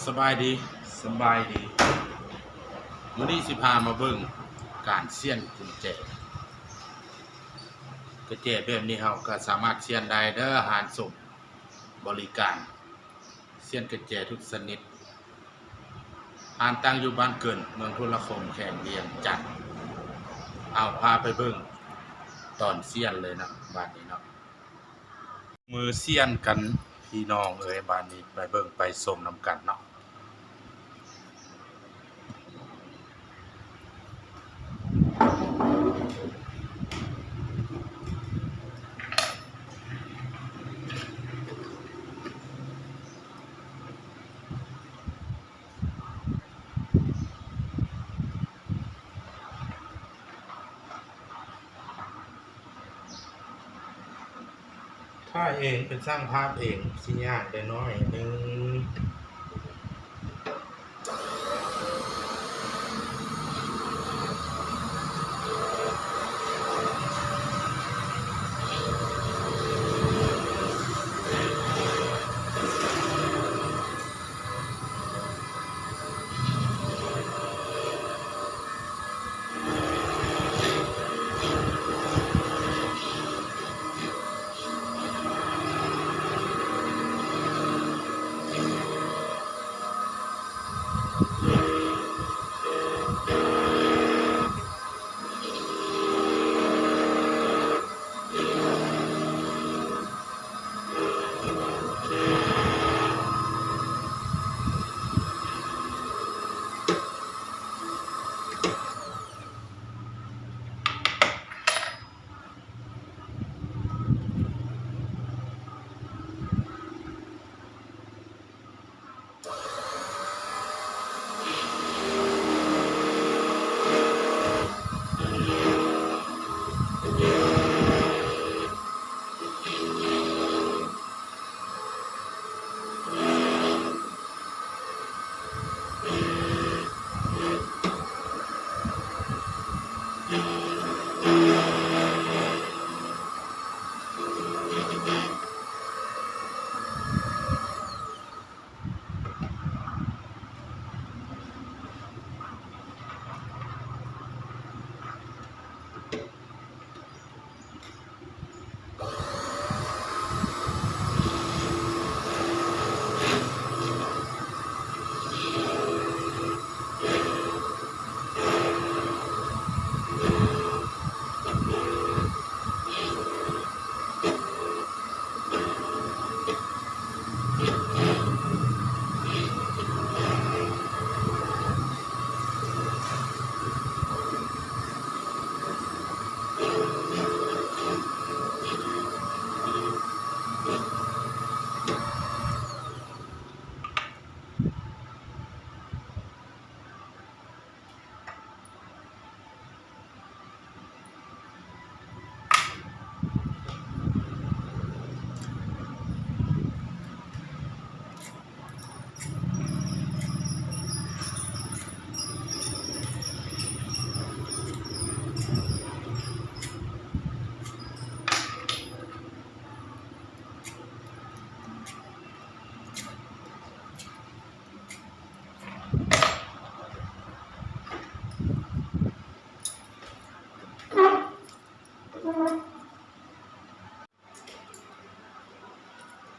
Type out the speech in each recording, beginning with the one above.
สบายดีสบายดีมื้อนี้สิพามาเบิ่งการเสี้ยนกุญแจแบบนี้เฮาก็สามารถเสี้ยนได้เด้อหารส่งบริการเสี้ยนกุญแจทุกชนิดหารตั้งอยู่บ้านเกินเมืองทุลคมแขวงเวียงจันทน์เอาพาไปเบิ่งตอนเสี้ยนเลยนะบ้านนี้เนาะมือเสี้ยนกันพี่น้องเอ้ยบ้านนี้ไปเบิ่งไปชมนํกันเนาะถ้าเองเป็นสร้างภาพเองสิยากได้น้อยนึง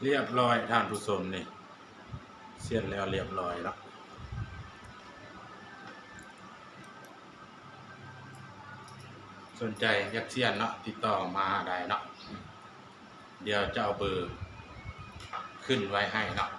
เรียบร้อยท่านผู้ชมนี่เสี้ยนแล้วเรียบร้อยแล้วสนใจอยากเสี้ยนเนาะติดต่อมาได้เนาะเดี๋ยวจะเอาเบอร์ขึ้นไว้ให้เนาะ